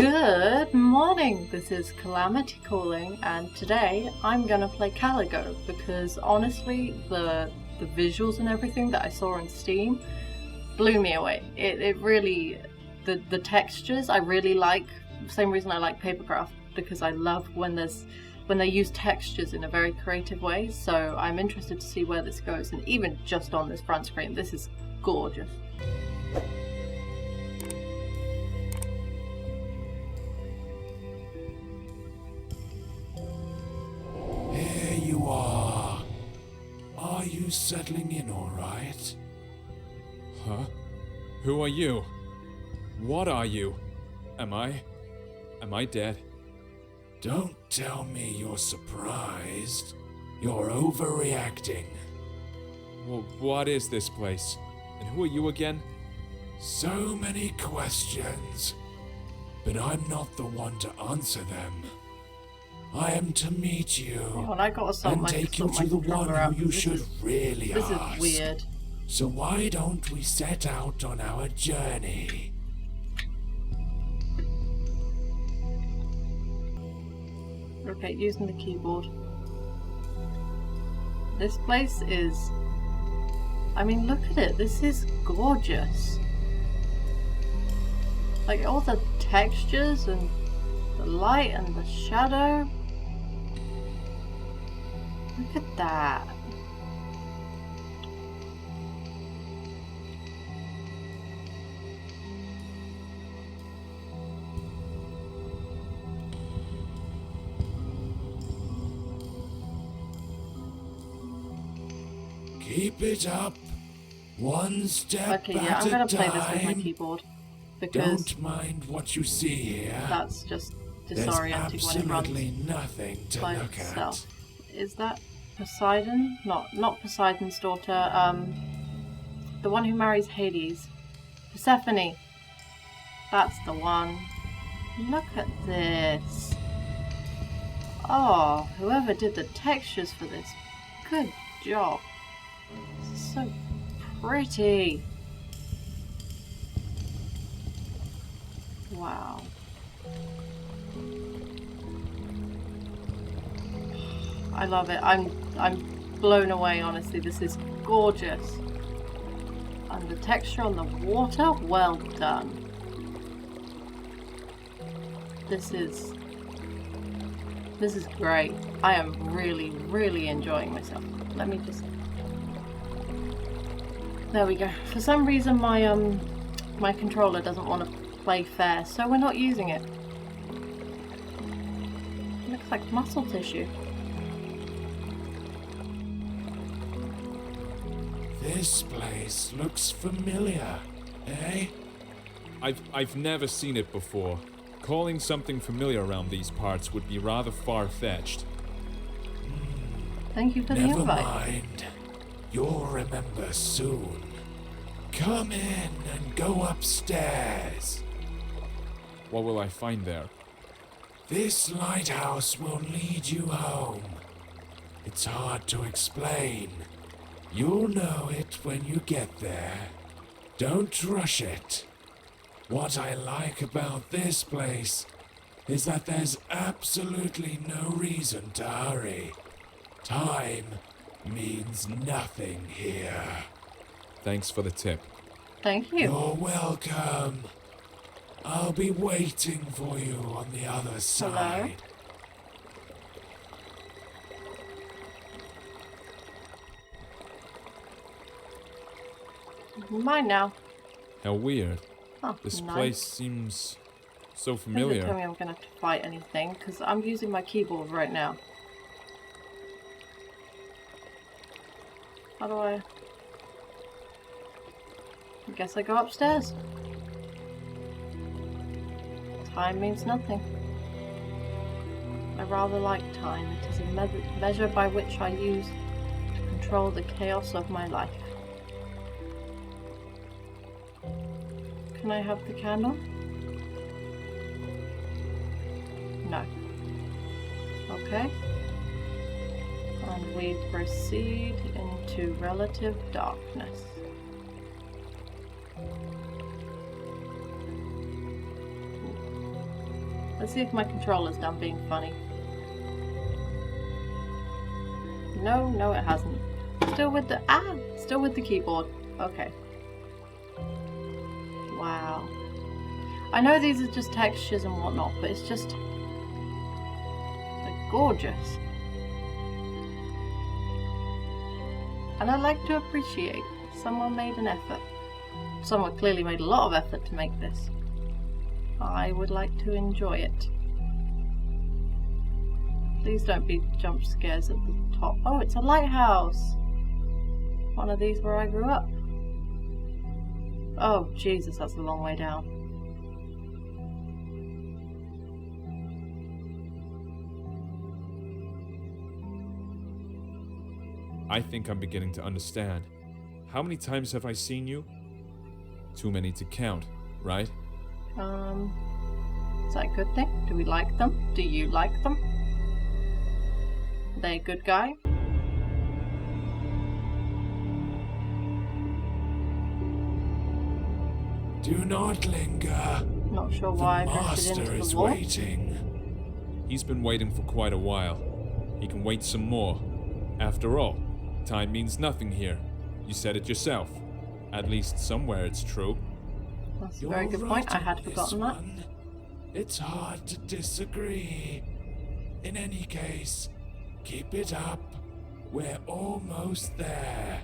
Good morning, this is Calamity calling, and today I'm gonna play Caligo because honestly the visuals and everything that I saw on Steam blew me away. It really, the textures I really like, same reason I like Papercraft, because I love when they use textures in a very creative way, so I'm interested to see where this goes, and even just on this front screen, this is gorgeous. Are you settling in all right? Huh? Who are you? What are you? Am I dead? Don't tell me you're surprised. You're overreacting. Well, what is this place? And who are you again? So many questions, but I'm not the one to answer them. I am to meet you I got and take you to the one who you should really ask. This is weird. So why don't we set out on our journey? Okay, using the keyboard. This place is... I mean, look at it. This is gorgeous. Like, all the textures and the light and the shadow. Look at that. Keep it up. One step Okay, yeah, I'm gonna play this with my keyboard because don't mind what you see here. that's just There's disorienting when it absolutely runs nothing to by look itself. Is that Poseidon? Not Poseidon's daughter. The one who marries Hades. Persephone. That's the one. Look at this. Oh, whoever did the textures for this, good job. This is so pretty. Wow. I love it. I'm blown away, honestly. This is gorgeous. And the texture on the water, well done. This is great. I am really, really enjoying myself. Let me just... There we go. For some reason my my controller doesn't want to play fair, so we're not using it. It looks like muscle tissue. This place looks familiar, eh? I've never seen it before. Calling something familiar around these parts would be rather far-fetched. Thank you for the Never invite. mind. You'll remember soon. Come in and go upstairs. What will I find there? This lighthouse will lead you home. It's hard to explain. You'll know it when you get there. Don't rush it. What I like about this place is that there's absolutely no reason to hurry. Time means nothing here. Thanks for the tip. Thank you. You're welcome. I'll be waiting for you on the other side. Mine now. How weird. Oh, This nice. place seems so Doesn't familiar. tell me I'm gonna have to fight anything because I'm using my keyboard right now. How do I guess I go upstairs. Time means nothing. I rather like time. It is a measure by which I use to control the chaos of my life. Can I have the candle? No. Okay. And we proceed into relative darkness. Let's see if my controller's done being funny. No, it hasn't. Still with the keyboard. Okay. Wow. I know these are just textures and whatnot, but it's just... they're gorgeous. And I like to appreciate someone made an effort. Someone clearly made a lot of effort to make this. I would like to enjoy it. Please don't be jump scares at the top. Oh, it's a lighthouse! One of these where I grew up. Oh, Jesus, that's a long way down. I think I'm beginning to understand. How many times have I seen you? Too many to count, right? Is that a good thing? Do we like them? Do you like them? Are they a good guy? Do not linger. Not sure The why I drifted master into is the wall. waiting. He's been waiting for quite a while. He can wait some more. After all, time means nothing here. You said it yourself. At least somewhere it's true. That's a You're very good right point. I on had this forgotten that. one. It's hard to disagree. In any case, keep it up. We're almost there.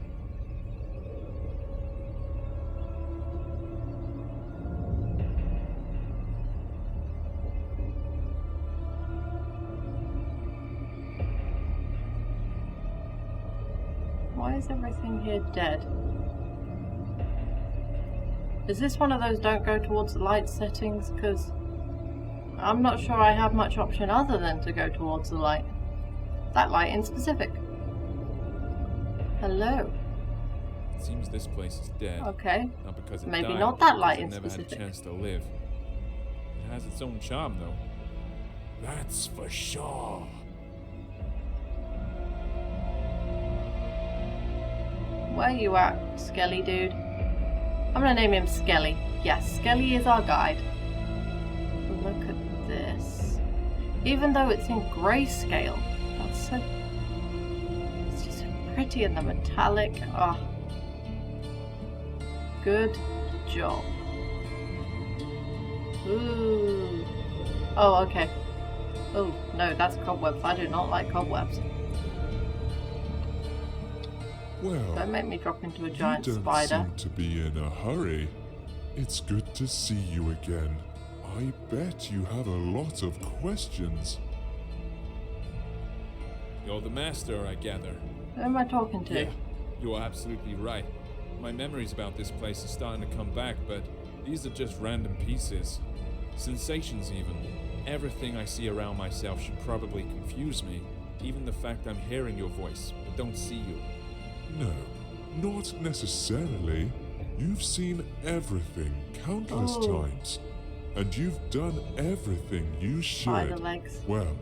Why is everything here dead? Is this one of those don't go towards the light settings? Because I'm not sure I have much option other than to go towards the light. That light in specific. Hello. It seems this place is dead. Okay. Not because it Maybe died, not that because light it in never specific. had a chance to live. It has its own charm, though. That's for sure. Where you at, Skelly dude? I'm gonna name him Skelly. Yes, Skelly is our guide. Look at this. Even though it's in grayscale, that's so... it's just so pretty in the metallic. Ah. Good job. Ooh. Oh, okay. Oh, no, that's cobwebs. I do not like cobwebs. Well, Don't make me drop into a you giant don't spider. seem to be in a hurry. It's good to see you again. I bet you have a lot of questions. You're the master, I gather. Who am I talking to? Yeah, you are absolutely right. My memories about this place are starting to come back, but these are just random pieces. Sensations even. Everything I see around myself should probably confuse me. Even the fact I'm hearing your voice, but don't see you. No, not necessarily. You've seen everything countless Oh. times. And you've done everything you Spider should. legs. Well,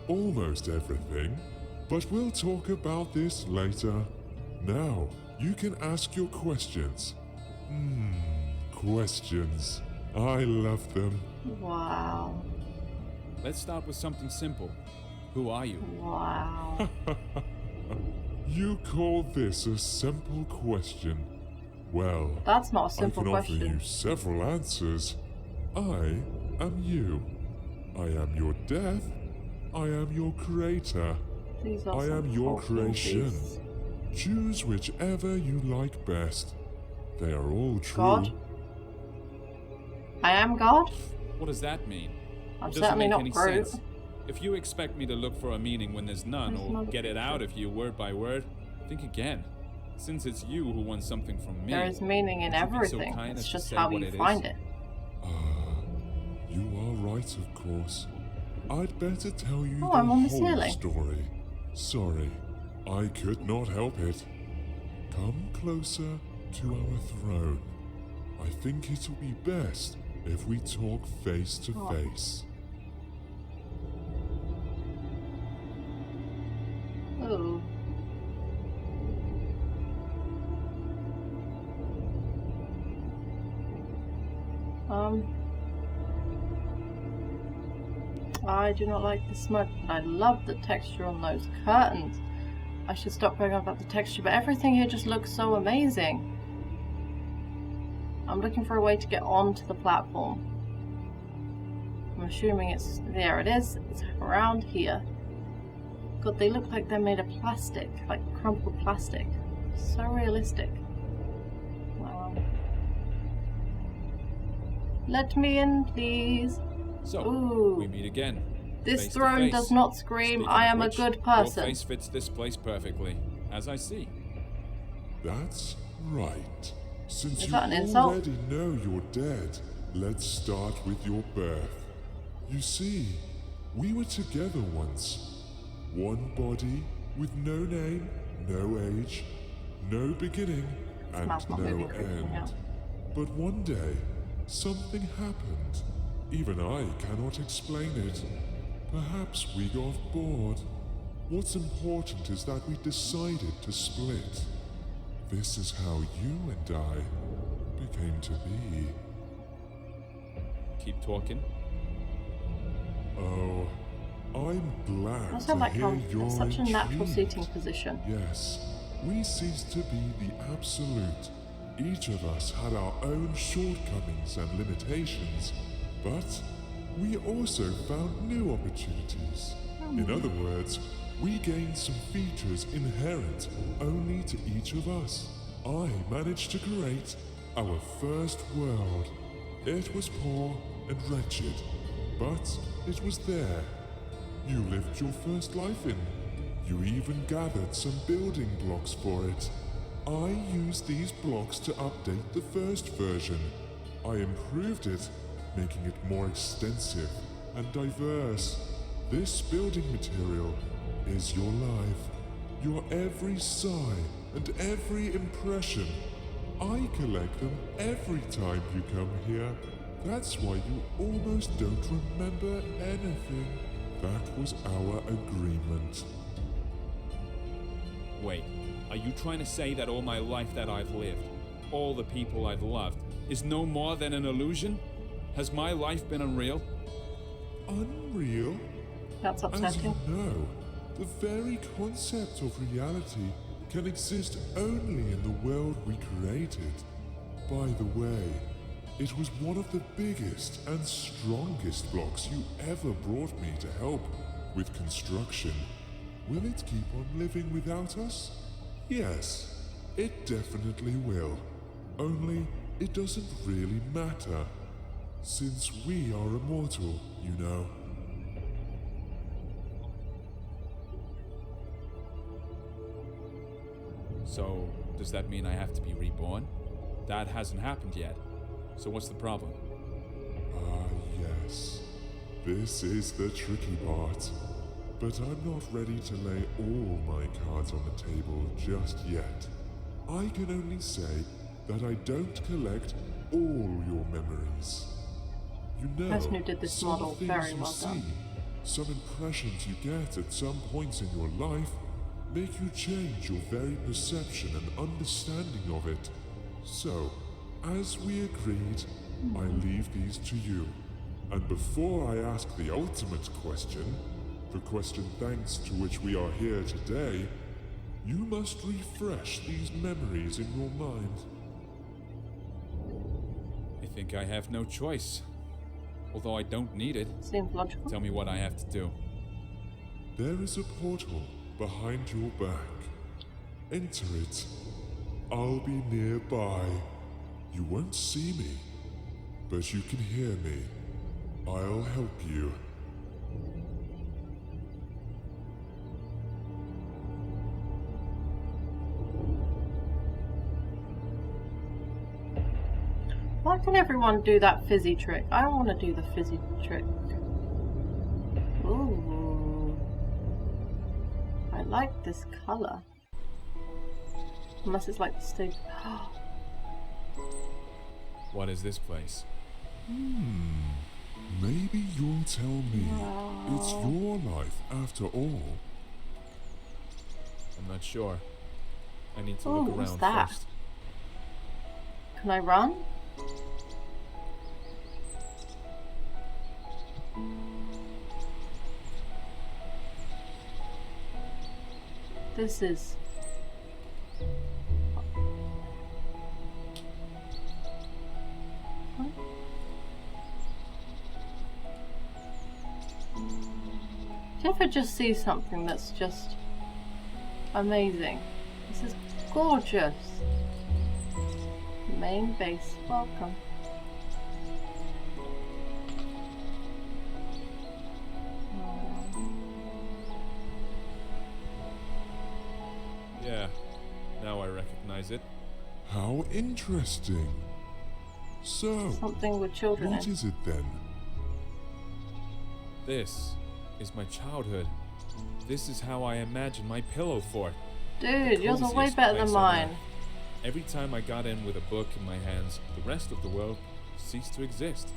almost everything. But we'll talk about this later. Now, you can ask your questions. Questions. I love them. Wow. Let's start with something simple. Who are you? Wow. You call this a simple question? Well, That's not a I simple can offer you question. several answers. I am you. I am your death. I am your creator. These are I some am your awful creation. beasts. Choose whichever you like best. They are all true. God? I am God? What does that mean? I'm It doesn't certainly make not any Groot. sense. If you expect me to look for a meaning when there's none, There's or not a get it out picture. of you word by word, think again. Since it's you who wants something from me, There is meaning in would you be so everything. kind It's as to just say how what you it find is? it. You are right, of course. I'd better tell you Oh, the I'm on the whole ceiling. story. Sorry, I could not help it. Come closer to our throne. I think it'll be best if we talk face to Oh. face. Ooh. I do not like the smoke, but I love the texture on those curtains. I should stop going on about the texture, but everything here just looks so amazing. I'm looking for a way to get onto the platform. I'm assuming it's... there it is. It's around here. God, they look like they're made of plastic, like crumpled plastic. So realistic. Wow. Let me in, please. So, Ooh. we meet again. This Face to throne face. does not scream, Speaking I of am a which, good Your person. face fits this place perfectly, as I see. That's right. Since Is you that an insult? already know you're dead, let's start with your birth. You see, we were together once. One body with no name, no age, no beginning, and mouth's not no moving quickly now. end. But one day, something happened. Even I cannot explain it. Perhaps we got bored. What's important is that we decided to split. This is how you and I became to be. Keep talking. Oh, I'm glad I to also like how hear you're it's such a natural intrigued. seating position. Yes, we ceased to be the absolute. Each of us had our own shortcomings and limitations, but we also found new opportunities. In other words, we gained some features inherent only to each of us. I managed to create our first world. It was poor and wretched, but it was there. You lived your first life in. You even gathered some building blocks for it. I used these blocks to update the first version. I improved it, making it more extensive and diverse. This building material is your life, your every sigh and every impression. I collect them every time you come here. That's why you almost don't remember anything. That was our agreement. Wait, are you trying to say that all my life that I've lived, all the people I've loved, is no more than an illusion? Has my life been unreal? Unreal? That's As upsetting. you know, the very concept of reality can exist only in the world we created. By the way, it was one of the biggest and strongest blocks you ever brought me to help with construction. Will it keep on living without us? Yes, it definitely will. Only it doesn't really matter, since we are immortal, you know. So, does that mean I have to be reborn? That hasn't happened yet. So what's the problem? Ah, yes. This is the tricky part. But I'm not ready to lay all my cards on the table just yet. I can only say that I don't collect all your memories. You know, Person who did this some model, things very you well see, done. some impressions you get at some points in your life make you change your very perception and understanding of it. So, as we agreed, I leave these to you. And before I ask the ultimate question, the question thanks to which we are here today, you must refresh these memories in your mind. I think I have no choice. Although I don't need it. Seems logical. Tell me what I have to do. There is a portal behind your back. Enter it. I'll be nearby. You won't see me, but you can hear me. I'll help you. Why can everyone do that fizzy trick? I want to do the fizzy trick. Ooh. I like this color. Unless it's like the stage. What is this place? Maybe you'll tell me it's your life after all. I'm not sure. I need to Oh, look what's around that? first. Can I run? This is... Huh? Do you ever just see something that's just amazing? This is gorgeous. Main base, welcome. Yeah, now I recognize it. How interesting. So, Something with children what in. is it then? This is my childhood. This is how I imagine my pillow fort. Dude, yours are way Coziest better place than on mine. earth. Every time I got in with a book in my hands, the rest of the world ceased to exist.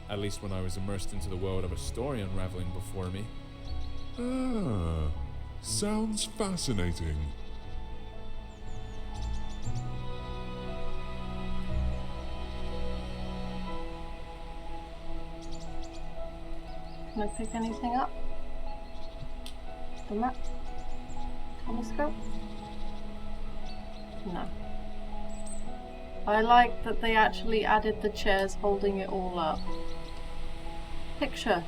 At least when I was immersed into the world of a story unraveling before me. Ah, sounds fascinating. Can I pick anything up? The map? Telescope? No. I like that they actually added the chairs holding it all up. Picture.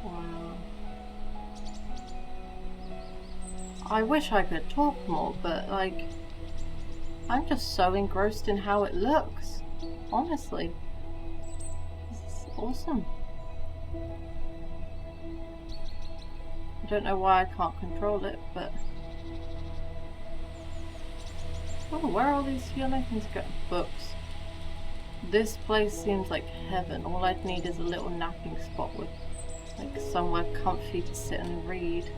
Wow. I wish I could talk more, but like, I'm just so engrossed in how it looks. Honestly. This is awesome. I don't know why I can't control it, but... Oh, where are all these yellow things go? Books. This place seems like heaven. All I'd need is a little napping spot with, like, somewhere comfy to sit and read.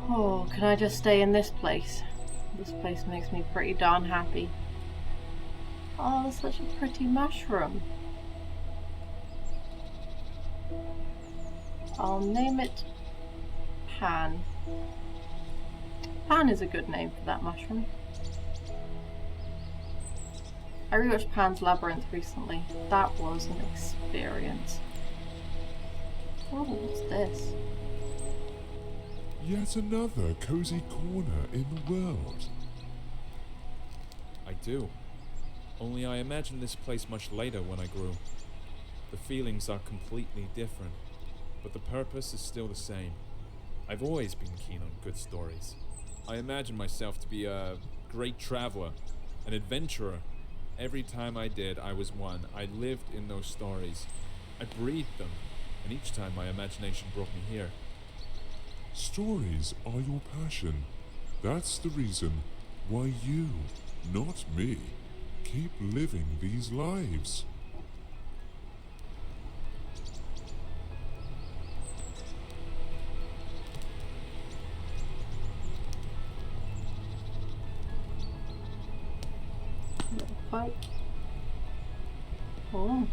Oh, can I just stay in this place? This place makes me pretty darn happy. Oh, such a pretty mushroom. I'll name it Pan. Pan is a good name for that mushroom. I rewatched Pan's Labyrinth recently. That was an experience. Oh, what's this? Yet another cozy corner in the world. I do. Only I imagined this place much later when I grew. The feelings are completely different, but the purpose is still the same. I've always been keen on good stories. I imagine myself to be a great traveler, an adventurer. Every time I did, I was one. I lived in those stories. I breathed them, and each time my imagination brought me here. Stories are your passion. That's the reason why you, not me, keep living these lives. Little quote. Oh.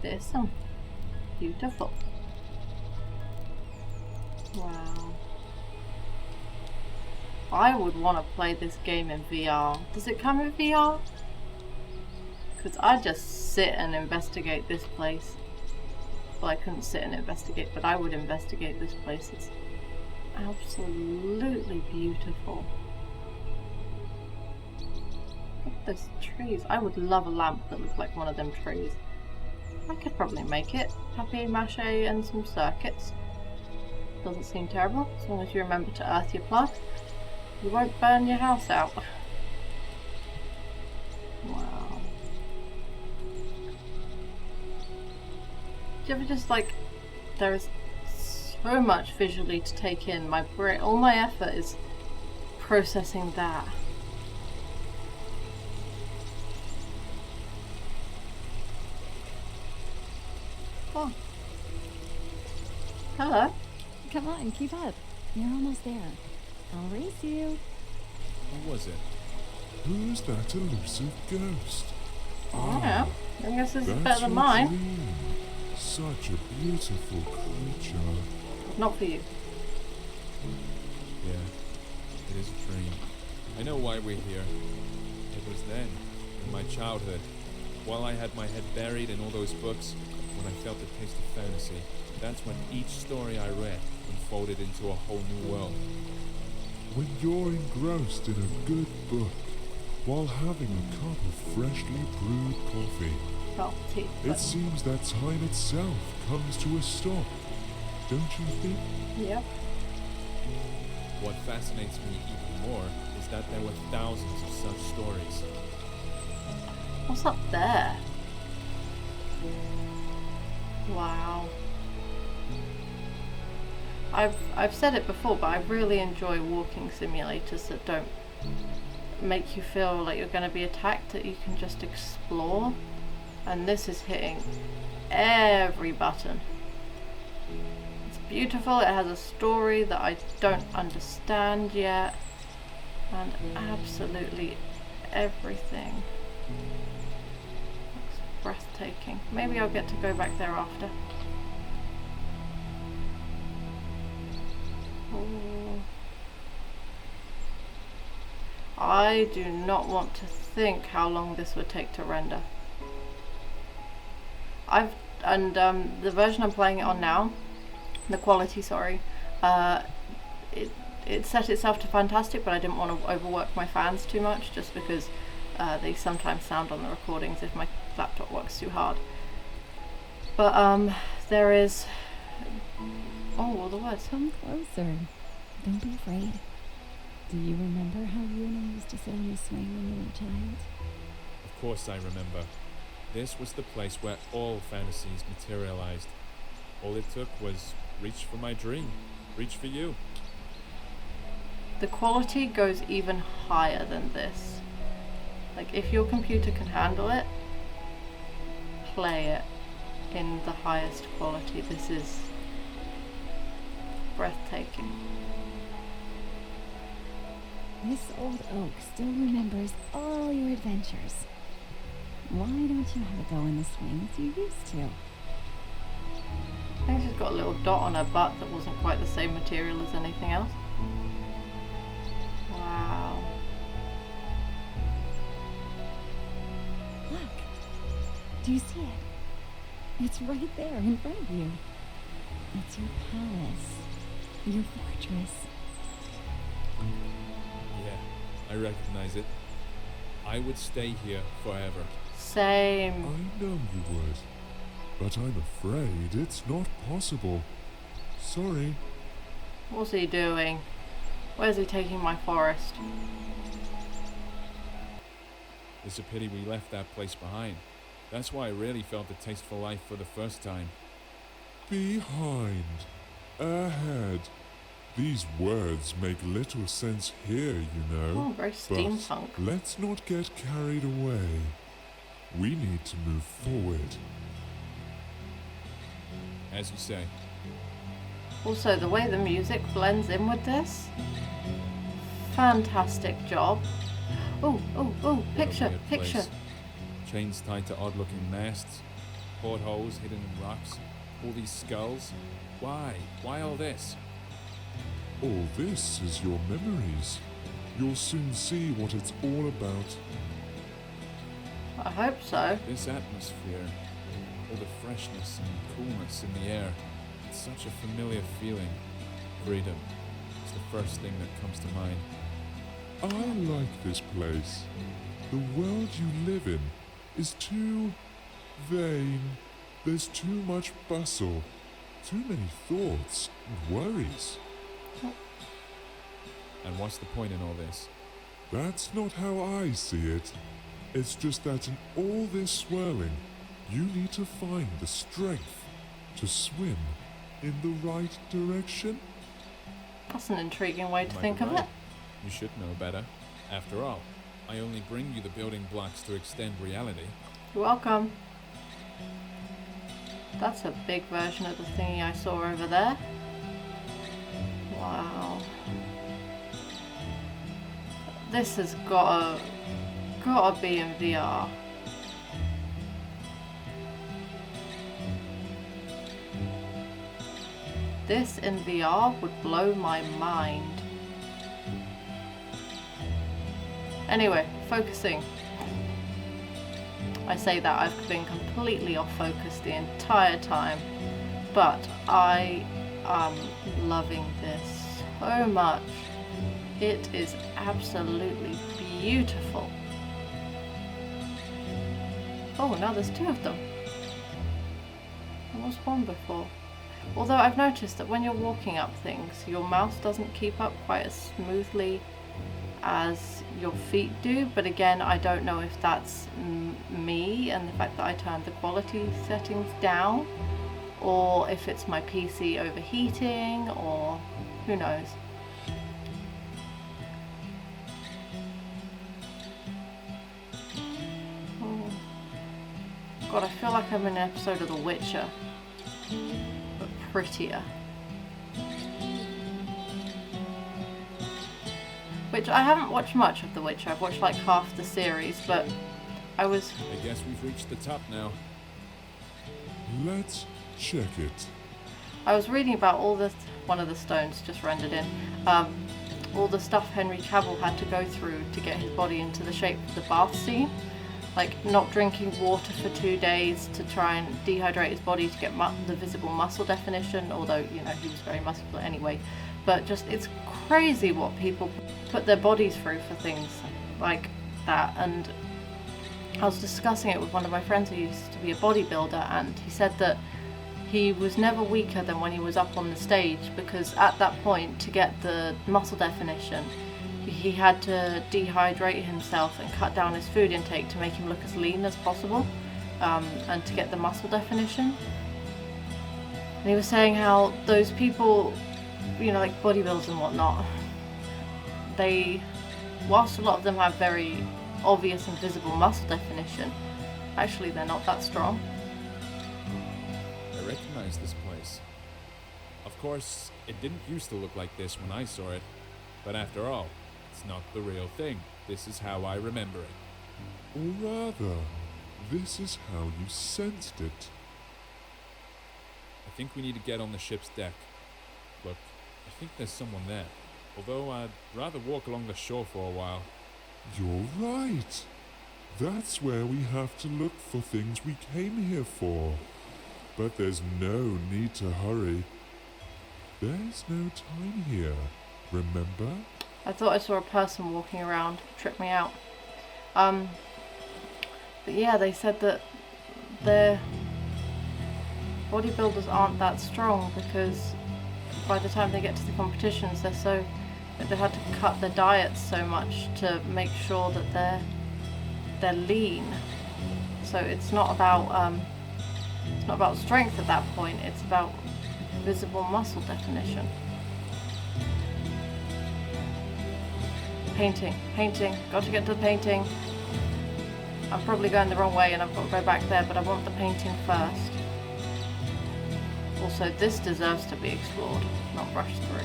There's some. Beautiful. Wow. I would want to play this game in VR. Does it come in VR? Because I'd just sit and investigate this place. Well, I couldn't sit and investigate, but I would investigate this place. It's absolutely beautiful. Look at those trees. I would love a lamp that looked like one of them trees. I could probably make it. Papier-mâché and some circuits. Doesn't seem terrible, as long as you remember to earth your plug. You won't burn your house out. Wow. Do you ever just like, there is so much visually to take in. My brain, all my effort is processing that. Oh. Hello. Come on, keep up. You're almost there. I'll race you. What was it? Who's that elusive ghost? Yeah. I guess this is That's better than your mine. dream. Such a beautiful creature. Not for you. Yeah, it is a dream. I know why we're here. It was then, in my childhood, while I had my head buried in all those books, when I felt the taste of fantasy, that's when each story I read unfolded into a whole new world. When you're engrossed in a good book, while having a cup of freshly brewed coffee, Well, tea. it seems that time itself comes to a stop, don't you think? Yep. What fascinates me even more is that there were thousands of such stories. What's up there? Wow. I've said it before, but I really enjoy walking simulators that don't make you feel like you're going to be attacked, that you can just explore. And this is hitting every button. It's beautiful, it has a story that I don't understand yet, and absolutely everything. Looks breathtaking. Maybe I'll get to go back there after. Ooh. I do not want to think how long this would take to render. The version I'm playing it on now, the quality, sorry, it set itself to fantastic, but I didn't want to overwork my fans too much, just because they sometimes sound on the recordings if my laptop works too hard. But there is, oh, all the words. Come closer. Don't be afraid. Do you remember how you and I used to sit on the swing when you were a child? Of course I remember. This was the place where all fantasies materialized. All it took was reach for my dream, reach for you. The quality goes even higher than this. Like, if your computer can handle it, play it in the highest quality. This is breathtaking. This old oak still remembers all your adventures. Why don't you have a go in the swing as you used to? I think she's got a little dot on her butt that wasn't quite the same material as anything else. Wow. Look. Do you see it? It's right there in front of you. It's your palace. Your fortress. Yeah, I recognize it. I would stay here forever. Same. I know you would, but I'm afraid it's not possible. Sorry. What's he doing? Where's he taking my forest? It's a pity we left that place behind. That's why I really felt the taste for life for the first time. Behind. Ahead. These words make little sense here, you know. Oh, very steampunk. But let's not get carried away. We need to move forward. As you say. Also, the way the music blends in with this, fantastic job. Oh, picture, What a weird picture. place. Chains tied to odd-looking masts, portholes hidden in rocks, all these skulls. Why? Why all this? All this is your memories. You'll soon see what it's all about. I hope so. This atmosphere, all the freshness and coolness in the air, it's such a familiar feeling. Freedom is the first thing that comes to mind. I like this place. The world you live in is too vain. There's too much bustle, too many thoughts and worries. And what's the point in all this? That's not how I see it. It's just that in all this swirling, you need to find the strength to swim in the right direction. That's an intriguing way to You might think be of right. it. You should know better. After all, I only bring you the building blocks to extend reality. You're welcome. That's a big version of the thingy I saw over there. Wow. This has gotta be in VR. This in VR would blow my mind. Anyway, focusing. I say that I've been completely off focus the entire time, but I am loving this so much. It is absolutely beautiful. Oh, now there's two of them. There was one before. Although I've noticed that when you're walking up things, your mouse doesn't keep up quite as smoothly as your feet do, but again, I don't know if that's me and the fact that I turned the quality settings down, or if it's my PC overheating, or who knows. Oh. God, I feel like I'm in an episode of The Witcher, but prettier. Which I haven't watched much of The Witcher. I've watched like half the series, but I guess we've reached the top now. Let's check it. I was reading about all the one of the stones just rendered in. All the stuff Henry Cavill had to go through to get his body into the shape of the bath scene. Like not drinking water for 2 days to try and dehydrate his body to get the visible muscle definition, although, you know, he was very muscular anyway. But just, it's crazy what people put their bodies through for things like that. And I was discussing it with one of my friends who used to be a bodybuilder, and he said that he was never weaker than when he was up on the stage, because at that point, to get the muscle definition, he had to dehydrate himself and cut down his food intake to make him look as lean as possible, and to get the muscle definition. And he was saying how those people, you know, like bodybuilders and whatnot, they, whilst a lot of them have very obvious and visible muscle definition, actually they're not that strong. I recognize this place. Of course, it didn't used to look like this when I saw it, but after all, it's not the real thing. This is how I remember it. Or rather, this is how you sensed it. I think we need to get on the ship's deck. Look, I think there's someone there. Although I'd rather walk along the shore for a while. You're right. That's where we have to look for things we came here for. But there's no need to hurry. There's no time here, remember? I thought I saw a person walking around, tripped me out. But yeah, they said that their bodybuilders aren't that strong because by the time they get to the competitions, they've had to cut their diets so much to make sure that they're lean. So it's not about strength at that point. It's about visible muscle definition. Painting. Got to get to the painting. I'm probably going the wrong way and I've got to go back there, but I want the painting first. Also, this deserves to be explored, not rushed through.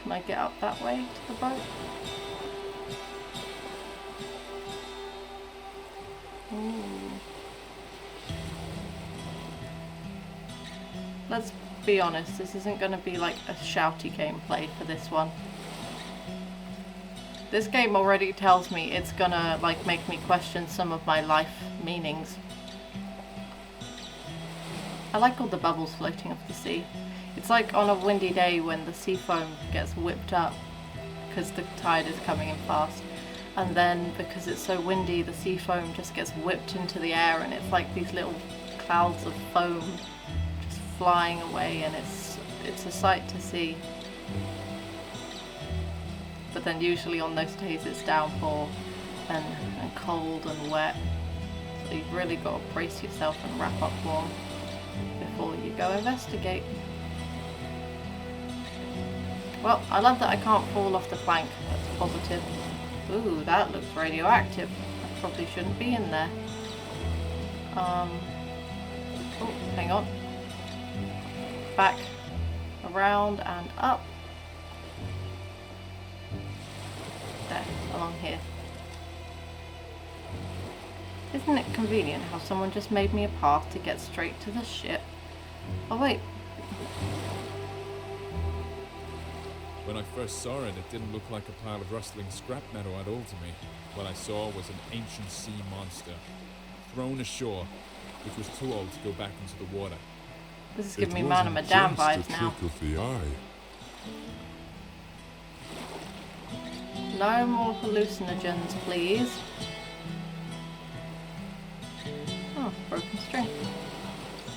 Can I get up that way to the boat? Ooh. Let's be honest, this isn't going to be like a shouty gameplay for this one. This game already tells me it's gonna like make me question some of my life meanings. I like all the bubbles floating off the sea. It's like on a windy day when the sea foam gets whipped up because the tide is coming in fast. And then because it's so windy, the sea foam just gets whipped into the air and it's like these little clouds of foam just flying away, and it's a sight to see. But then usually on those days it's downpour and cold and wet. So you've really got to brace yourself and wrap up warm before you go investigate. Well, I love that I can't fall off the plank. That's positive. Ooh, that looks radioactive. I probably shouldn't be in there. Oh, hang on. Back, around and up. There, along here. Isn't it convenient how someone just made me a path to get straight to the ship? Oh wait. When I first saw it, it didn't look like a pile of rustling scrap metal at all to me. What I saw was an ancient sea monster, thrown ashore, which was too old to go back into the water. This is giving me Man of Madame vibes now. Trick of the eye. No more hallucinogens, please. Oh, broken string.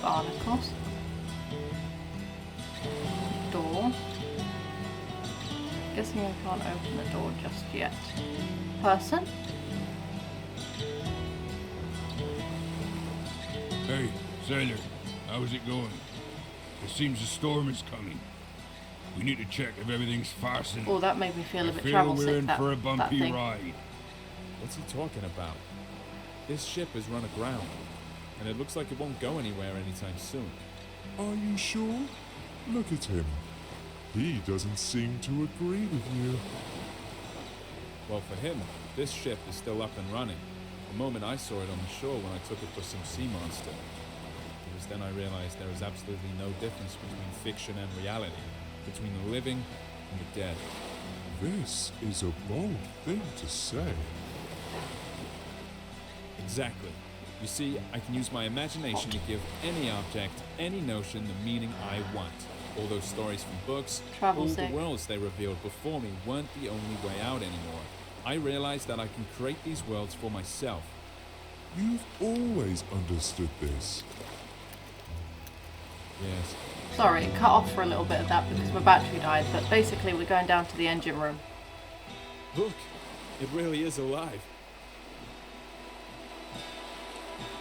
Barnacles. Door. Guessing I can't open the door just yet. Person? Hey, sailor, how's it going? It seems a storm is coming. We need to check if everything's fastened. Oh, that made me feel a bit Feel travel we're sick, in for a that bumpy thing. ride. What's he talking about? This ship is run aground, and it looks like it won't go anywhere anytime soon. Are you sure? Look at him. He doesn't seem to agree with you. Well, for him, this ship is still up and running. The moment I saw it on the shore when I took it for some sea monster. It was then I realized there is absolutely no difference between fiction and reality, between the living and the dead. This is a bold thing to say. Exactly. You see, I can use my imagination to give any object, any notion the meaning I want. All those stories from books, Travel all sick. the worlds they revealed before me weren't the only way out anymore. I realized that I can create these worlds for myself. You've always understood this. Yes. Sorry, it cut off for a little bit of that because my battery died, but basically we're going down to the engine room. Look, it really is alive.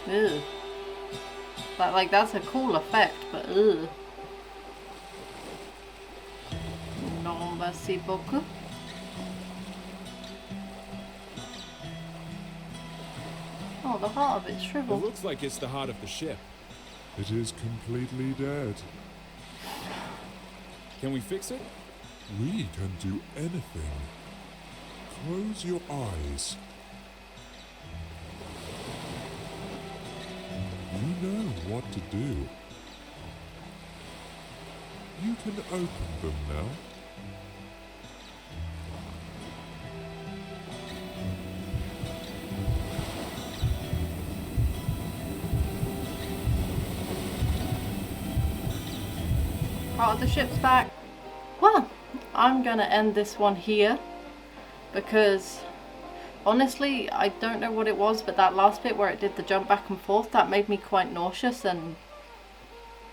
Ugh. Like that's a cool effect, but ugh. Non, merci beaucoup. Oh, the heart of it's It shriveled. looks like it's the heart of the ship. It is completely dead. Can we fix it? We can do anything. Close your eyes. You know what to do. You can open them now. Part of the ship's back. Well, I'm gonna end this one here because honestly, I don't know what it was, but that last bit where it did the jump back and forth, that made me quite nauseous, and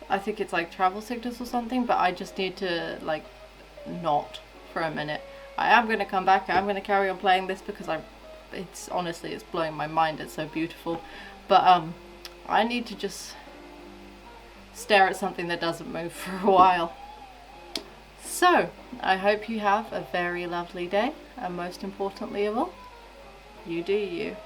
I think it's like travel sickness or something, but I just need to like not for a minute. I am going to come back, I'm going to carry on playing this because it's honestly, it's blowing my mind, it's so beautiful, but I need to just stare at something that doesn't move for a while. So, I hope you have a very lovely day, and most importantly of all, you do you.